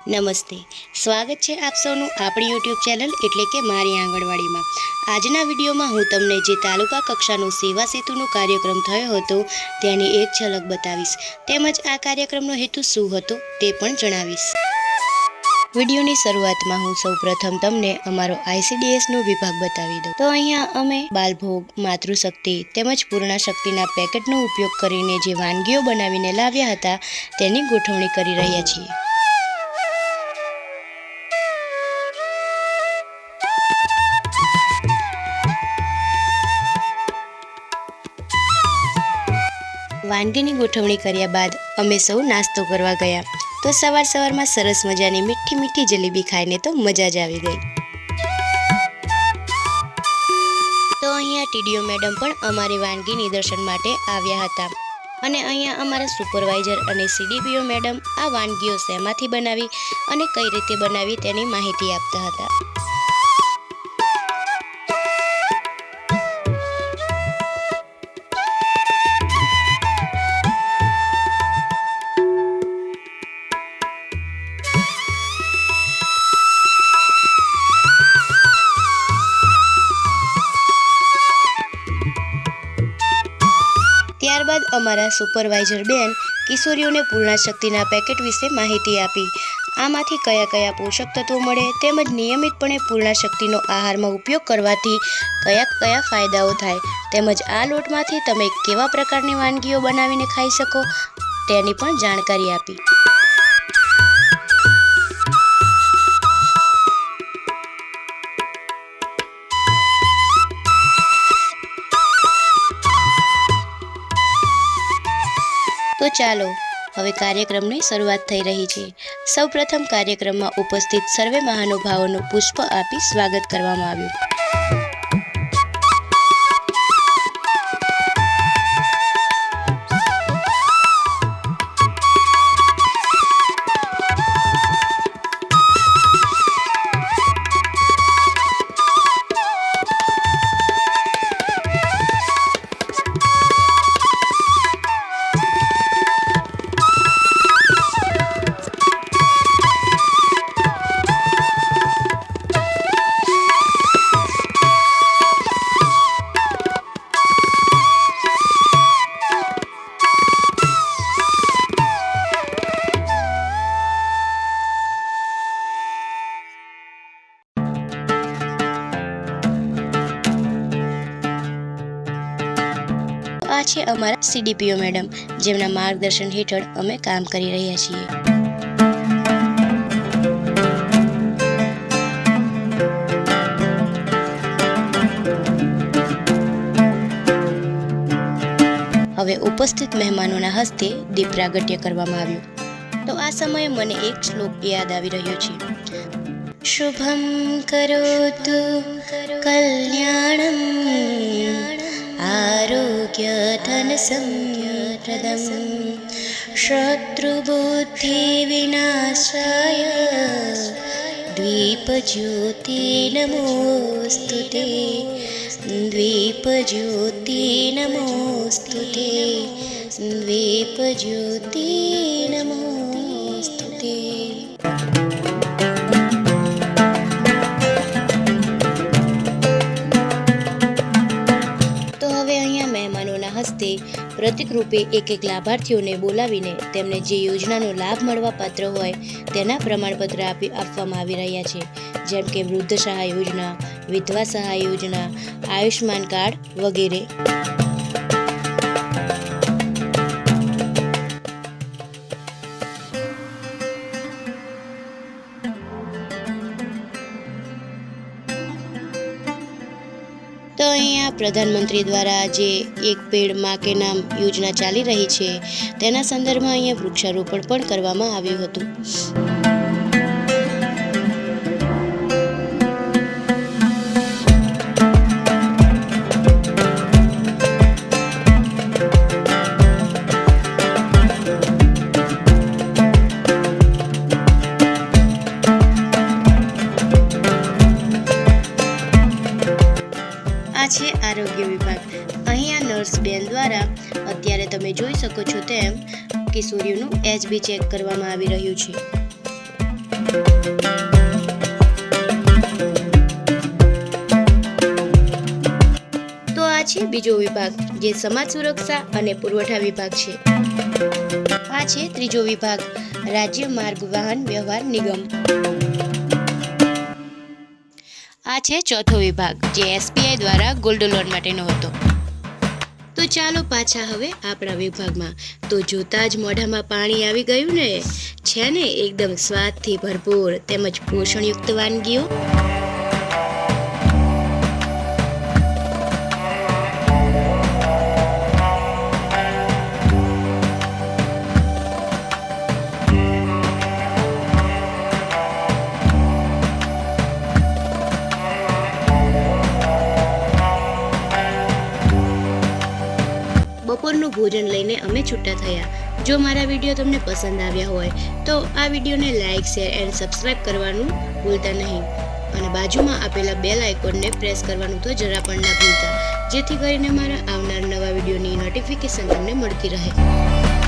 નમસ્તે, સ્વાગત છે આપ સૌનું આપણી યુટ્યુબ ચેનલ એટલે કે મારી આંગણવાડીમાં। આજના વિડીયોમાં હું તમને જે તાલુકા કક્ષાનો સેવા સેતુનો કાર્યક્રમ થયો હતો તેની એક ઝલક બતાવીશ, તેમજ આ કાર્યક્રમનો હેતુ શું હતો તે પણ જણાવીશ। વિડીયોની શરૂઆતમાં હું સૌપ્રથમ તમને અમારો ICDSનો વિભાગ બતાવી દઉં તો અહીંયા અમે બાલભોગ, માતૃશક્તિ તેમજ પૂર્ણાશક્તિના પેકેટનો ઉપયોગ કરીને જે વાનગીઓ બનાવીને લાવ્યા હતા તેની ગોઠવણી કરી રહ્યા છીએ। વાનગીની ગોઠવણી કર્યા બાદ અમે સૌ નાસ્તો કરવા ગયા તો સવારમાં સરસ મજાની મીઠી જલેબી ખાઈને તો મજા જ આવી ગઈ। તો અહીંયા ટીડીઓ મેડમ પણ અમારી વાનગી નિદર્શન માટે આવ્યા હતા અને અહીંયા અમારા સુપરવાઇઝર અને CDPO મેડમ આ વાનગીઓ શેમાંથી બનાવી અને કઈ રીતે બનાવી તેની માહિતી આપતા હતા। ત્યારબાદ અમારા સુપરવાઇઝર બેન કિશોરીઓને પૂર્ણાશક્તિના પેકેટ વિશે માહિતી આપી। આમાંથી કયા પોષક તત્વો મળે તેમજ નિયમિતપણે પૂર્ણાશક્તિનો આહારમાં ઉપયોગ કરવાથી કયા ફાયદાઓ થાય તેમજ આ લોટમાંથી તમે કેવા પ્રકારની વાનગીઓ બનાવીને ખાઈ શકો તેની પણ જાણકારી આપી। તો ચાલો હવે કાર્યક્રમની શરૂઆત થઈ રહી છે। સૌપ્રથમ કાર્યક્રમમાં ઉપસ્થિત સર્વે મહાનુભાવોનું પુષ્પ આપી સ્વાગત કરવામાં આવ્યું। આ છે અમારા CDPO મેડમ, જેમના માર્ગદર્શન હેઠળ અમે કામ કરી રહ્યા છીએ। હવે ઉપસ્થિત મહેમાનોના હસ્તે દીપ પ્રાગટ્ય કરવામાં આવ્યું તો આ સમયે મને એક શ્લોક યાદ આવી રહ્યો છે। શુભમ કરોતુ કલ્યાણમ આરોગ્ય ધન સંપદમ શત્રુબુદ્ધિ વિનાશાય દ્વીપજ્યોતિ નમોસ્તુતે દ્વીપજ્યોતિ નમોસ્તુતે દ્વીપજ્યોતિ નમોસ્તુતે। હસ્તે પ્રતિક રૂપે એક લાભાર્થીઓને બોલાવીને તેમને જે યોજનાનો લાભ મળવા પાત્ર હોય તેના પ્રમાણપત્ર આપવામાં આવી રહ્યા છે, જેમ કે વૃદ્ધ સહાય યોજના, વિધવા સહાય યોજના, આયુષ્માન કાર્ડ વગેરે। તો અહીંયા પ્રધાનમંત્રી દ્વારા જે એક પેડ માં કે નામ યોજના ચાલી રહી છે તેના સંદર્ભમાં અહીંયા વૃક્ષારોપણ પણ કરવામાં આવ્યું હતું। આ છે આરોગ્ય વિભાગ। અહીંયા નર્સ બેન દ્વારા અત્યારે તમે જોઈ શકો છો તેમ કિશોરીઓનું HB ચેક કરવામાં આવી રહ્યું છે। તો આ છે બીજો વિભાગ, જે સમાજ સુરક્ષા અને પુરવઠા વિભાગ છે. આ છે ત્રીજો વિભાગ, રાજ્ય માર્ગ વાહન વ્યવહાર નિગમ. આ છે ચોથો વિભાગ, જે SBI દ્વારા ગોલ્ડ લોન માટેનો હતો. તો ચાલો પાછા હવે આપણા વિભાગમાં. તો જોતા જ મોઢામાં પાણી આવી ગયું ને? છે ને એકદમ સ્વાદથી ભરપૂર તેમજ પોષણયુક્ત વાનગીઓ. બપોરનું ભોજન લઈને અમે છૂટા થયા. જો મારા વિડીયો તમને પસંદ આવ્યા હોય તો આ વિડીયોને લાઇક, શેર એન્ડ સબસ્ક્રાઇબ કરવાનું ભૂલતા નહીં. અને બાજુમાં આપેલા બેલ આઇકોનને પ્રેસ કરવાનું તો જરા પણ ના ભૂલતા, જેથી કરીને મારા આવનાર નવા વિડીયોની નોટિફિકેશન તમને મળતી રહે.